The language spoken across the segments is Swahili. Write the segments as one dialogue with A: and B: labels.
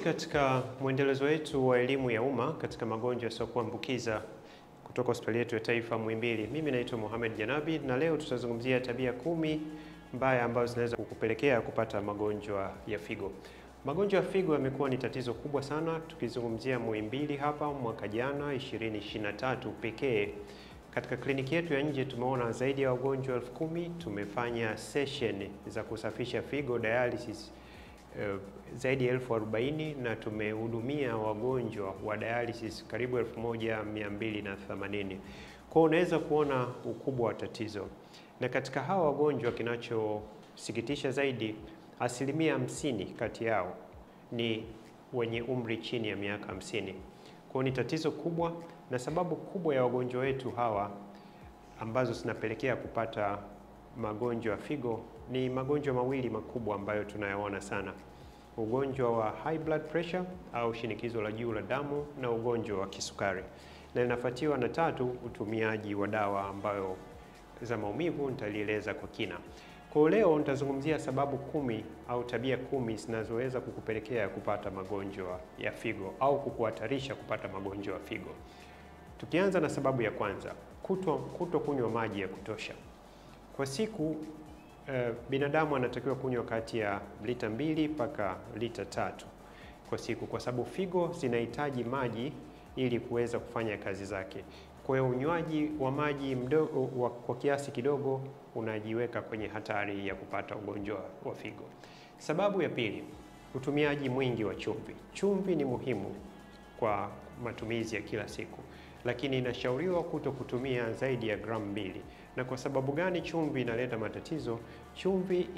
A: katika mwendelezo wetu wa elimu ya umma katika magonjwa yasiyokuambukiza kutoka hospitali yetu ya taifa Muhimbili. Mimi naitwa Mohamed Janabi na leo tutazungumzia tabia 10 mbaya ambazo zinaweza kukupelekea kupata magonjwa ya figo. Magonjwa ya figo yamekuwa ni tatizo kubwa sana. Tukizungumzia Muhimbili hapa mwaka jana 2023 pekee, katika kliniki yetu ya nje tumeona zaidi ya wagonjwa 10,000. Tumefanya session za kusafisha figo dialysis zaidi ya 40,000 na tumehudumia wagonjwa wa dialysis karibu 1280. Kwa unaweza kuona ukubwa wa tatizo. Na katika hawa wagonjwa, kinachosikitisha zaidi, 50% kati yao ni wenye umri chini ya miaka 50. Kwa ni tatizo kubwa, na sababu kubwa ya wagonjwa wetu hawa ambazo zinapelekea kupata magonjwa ya figo ni magonjwa mawili makubwa ambayo tunayaona sana: ugonjwa wa high blood pressure au shinikizo la juu la damu na ugonjwa wa kisukari, na inafuatiwa na tatu, utumiaji wa dawa ambayo za maumivu. Nitalieleza kwa kina. Kwa leo nitazungumzia sababu 10 au tabia 10 zinazoweza kukupelekea kupata magonjwa ya figo au kukuhatarisha kupata magonjwa ya figo. Tukianza na sababu ya kwanza, kuto kunywa maji ya kutosha. Kwa siku binadamu anatakiwa kunywa kati ya lita 2 mpaka lita 3 kwa siku, kwa sababu figo zinahitaji maji ili kuweza kufanya kazi zake. Kwa hiyo unywaji wa maji mdogo kwa kiasi kidogo unajiweka kwenye hatari ya kupata ugonjwa wa figo. Sababu ya pili, utumiaji mwingi wa chumvi. Chumvi ni muhimu kwa matumizi ya kila siku, lakini inashauriwa kutokutumia zaidi ya gramu 2. Na kwa sababu gani chumvi inaleta matatizo? Chumvi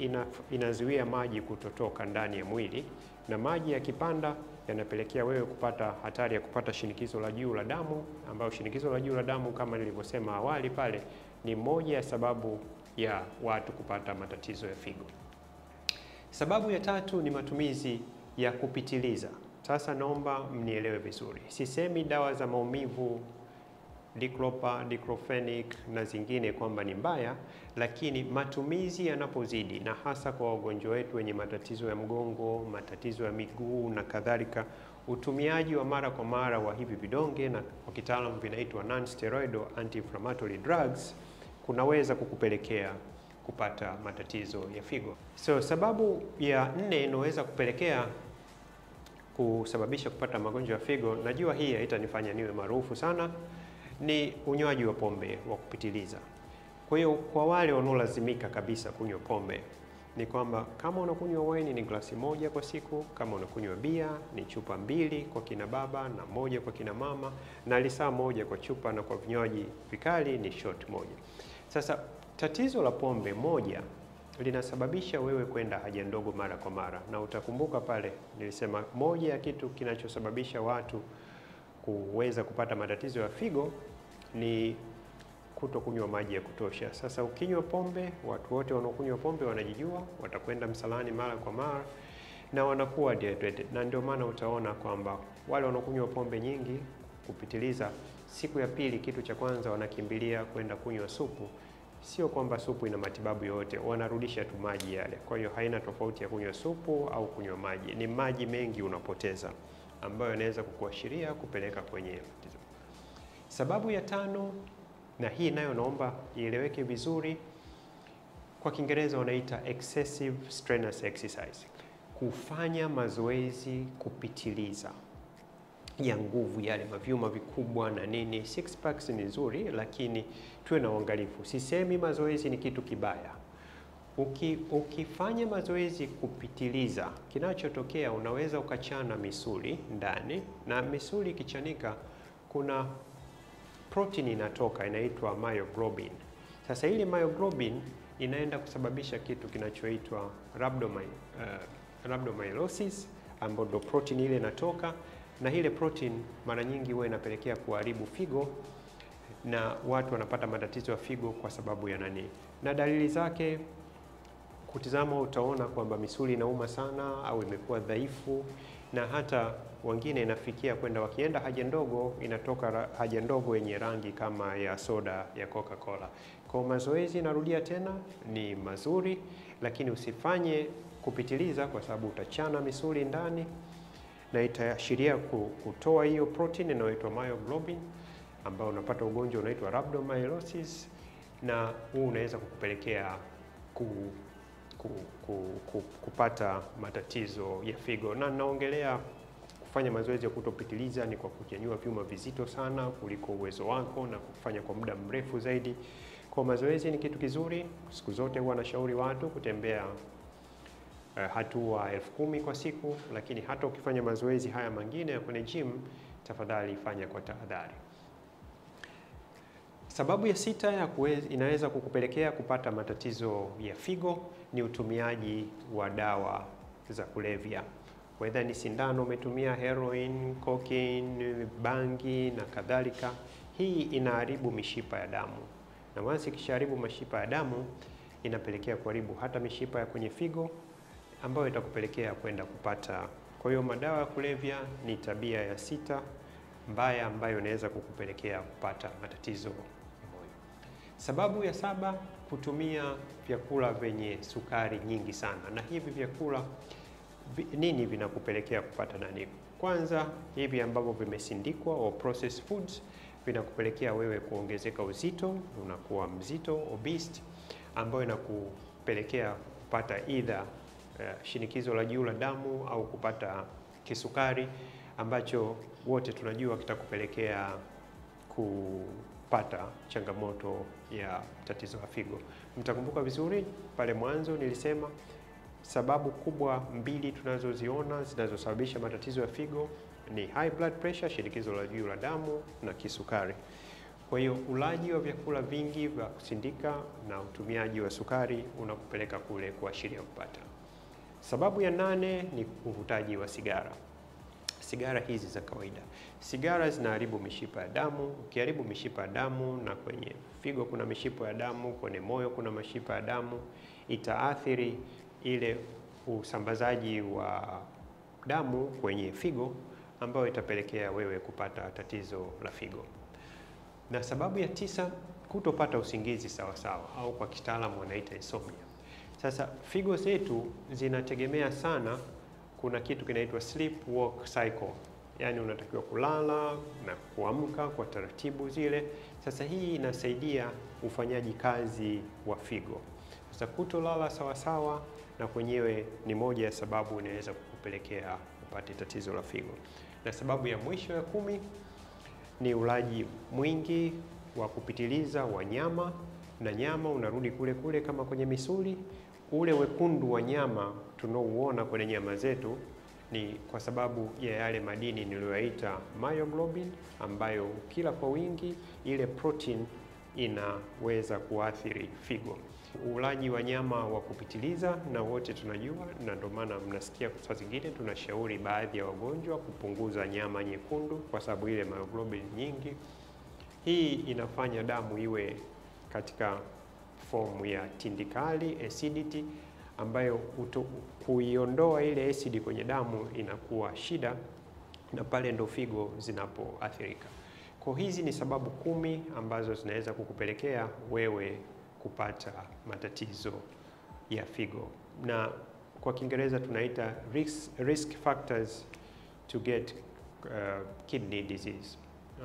A: inazuia maji kutotoka ndani ya mwili, na maji yakipanda yanapelekea wewe kupata hatari ya kupata shinikizo la juu la damu, ambayo shinikizo la juu la damu kama nilivyosema awali pale ni moja ya sababu ya watu kupata matatizo ya figo. Sababu ya tatu ni matumizi ya kupitiliza. Sasa naomba mnielewe vizuri. Sisemi dawa za maumivu Diclofenac, diclofenic na zingine kwamba ni mbaya, lakini matumizi yanapozidi, na hasa kwa wagonjwa wetu wenye matatizo ya mgongo, matatizo ya miguu na kadhalika, utumiaji wa mara kwa mara wa hivi vidonge, na kwa kitaalamu vinaitwa non-steroidal anti-inflammatory drugs, kunaweza kukupelekea kupata matatizo ya figo. Sababu ya 4 inaweza kupelekea kusababisha kupata magonjwa ya figo, najua hii haitanifanya niwe maarufu sana, ni unywaji wa pombe wa kupitiliza. Kwa hiyo kwa wale wanaolazimika kabisa kunywa pombe, ni kwamba kama unakunywa wine ni glasi 1 kwa siku, kama unakunywa bia ni chupa 2 kwa kina baba na 1 kwa kina mama, na lisaa 1 kwa chupa, na kwa vinywaji vikali ni shot 1. Sasa tatizo la pombe moja linasababisha wewe kwenda haja ndogo mara kwa mara, na utakumbuka pale nilisema moja ya kitu kinachosababisha watu kuweza kupata matatizo ya figo ni kutokunywa maji ya kutosha. Sasa ukinywa pombe, watu wote wanaokunywa pombe wanajijua, watakwenda msalani mara kwa mara na wanakuwa dehydrated, na ndio maana utaona kwamba wale wanaokunywa pombe nyingi kupitiliza, siku ya pili kitu cha kwanza wanakimbilia kwenda kunywa supu. Sio kwamba supu ina matibabu yote, wanarudisha tu maji yale. Kwa hiyo haina tofauti ya kunywa supu au kunywa maji, ni maji mengi unapoteza, ambayo yanaweza kukuashiria kupeleka kwenye matatizo. Sababu ya 5, na hii nayo naomba ieleweke vizuri, kwa Kiingereza wanaita excessive strenuous exercise, kufanya mazoezi kupitiliza ya nguvu, yale mavyuma vikubwa na nini. 6 packs ni nzuri, lakini tuwe na uangalifu. Sisemi mazoezi ni kitu kibaya. Ukifanya mazoezi kupitiliza, kinachotokea unaweza ukachana misuli ndani, na misuli ikichanika kuna protein inatoka inaitwa myoglobin. Sasa ile myoglobin inaenda kusababisha kitu kinachoitwa rhabdomyolysis, ambapo ndo protein ile inatoka, na ile protein mara nyingi huwa inapelekea kuharibu figo, na watu wanapata matatizo ya figo kwa sababu ya nani? Na dalili zake kutizama, utaona kwamba misuli inauma sana au imekuwa dhaifu, na hata wengine inafikia kwenda wakienda haja ndogo inatoka haja ndogo yenye rangi kama ya soda ya Coca-Cola. Kwa mazoezi, narudia tena, ni mazuri, lakini usifanye kupitiliza kwa sababu utachana misuli ndani na itaashiria kutoa hiyo protein inayoitwa myoglobin, ambao unapata ugonjwa unaitwa rhabdomyolysis, na huu unaweza kukupelekea kupata matatizo ya figo. Na naongelea kufanya mazoezi ya kutopitiliza ni kwa kunyanyua vyuma vizito sana kuliko uwezo wako na kufanya kwa muda mrefu zaidi. Kwa mazoezi ni kitu kizuri. Siku zote huwa nashauri watu kutembea hatua 10,000 kwa siku, lakini hata ukifanya mazoezi haya mengine ya kwenye gym, tafadhali fanya kwa tahadhari. Sababu ya 6 inaweza kukupelekea kupata matatizo ya figo ni utumiaji wa dawa za kulevya. Whether ni sindano umetumia, heroin, cocaine, bangi na kadhalika. Hii inaharibu mishipa ya damu. Na once ikishaharibu mishipa ya damu, inapelekea kuharibu hata mishipa ya kwenye figo, ambayo itakupelekea kwenda kupata. Kwa hiyo madawa ya kulevya ni tabia ya 6 mbaya ambayo inaweza kukupelekea kupata matatizo ya moyo. Sababu ya 7, kutumia vyakula vyenye sukari nyingi sana. Na hivi vyakula nini vinakupelekea kupata nani? Kwanza, hivi ambavyo vimesindikwa au processed foods vinakupelekea wewe kuongezeka uzito, unakuwa mzito, obese, ambayo inakupelekea kupata either shinikizo la juu la damu au kupata kisukari, ambacho wote tunajua kitakupelekea kupata changamoto ya tatizo la figo. Mtakumbuka vizuri pale mwanzo nilisema sababu kubwa 2 tunazoziona zinazosababisha matatizo ya figo ni high blood pressure, shinikizo la juu la damu, na kisukari. Kwa hiyo ulaji wa vyakula vingi vya kusindika na utumiaji wa sukari unakupeleka kule kuashiria kupata. Sababu ya 8 ni uvutaji wa sigara. Sigara hizi za kawaida. Sigara zinaharibu mishipa ya damu. Ukiharibu mishipa ya damu, na kwenye figo kuna mishipa ya damu, kwenye moyo kuna mishipa ya damu, itaathiri ile usambazaji wa damu kwenye figo, ambayo itapelekea wewe kupata tatizo la figo. Na sababu ya 9, kutopata usingizi sawasawa, au kwa kitaalamu wanaita insomnia. Sasa figo zetu zinategemea sana, kuna kitu kinaitwa sleep wake cycle, yani unatakiwa kulala na kuamka kwa taratibu zile. Sasa hii inasaidia ufanyaji kazi wa figo. Sasa kutolala sawasawa na kwenyewe ni moja ya sababu inaweza kukupelekea upate tatizo la figo. Na sababu ya mwisho ya 10 ni ulaji mwingi wa kupitiliza wa nyama, na nyama unarudi kule kama kwenye misuli. Ule wekundu wa nyama tunaouona kwenye nyama zetu ni kwa sababu ya yale madini niliyoyaita myoglobin, ambayo kila kwa wingi ile protein inaweza kuathiri figo. Ulaji wa nyama wa kupitiliza na wote tunajua, na ndio maana mnasikia kwa sababu zingine tunashauri baadhi ya wagonjwa kupunguza nyama nyekundu kwa sababu ile myoglobin nyingi. Hii inafanya damu iwe katika formu ya tindikali, acidity, ambayo kuiondoa ile acid kwenye damu inakuwa shida, na pale ndo figo zinapoathirika. Kwa hizi ni sababu 10 ambazo zinaweza kukupelekea wewe kupata matatizo ya figo, na kwa Kiingereza tunaita risk factors to get kidney disease.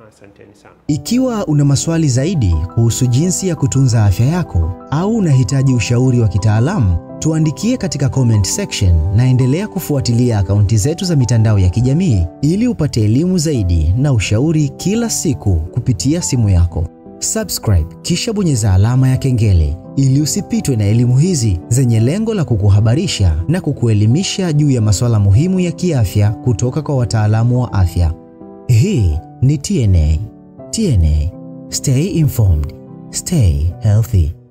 A: Asanteni sana.
B: Ikiwa una maswali zaidi kuhusu jinsi ya kutunza afya yako au unahitaji ushauri wa kitaalamu, tuandikie katika comment section, na endelea kufuatilia akaunti zetu za mitandao ya kijamii ili upate elimu zaidi na ushauri kila siku kupitia simu yako. Subscribe kisha bonyeza alama ya kengele ili usipitwe na elimu hizi zenye lengo la kukuhabarisha na kukuelimisha juu ya masuala muhimu ya kiafya kutoka kwa wataalamu wa afya. Hii ni TNA. TNA. Stay informed. Stay healthy.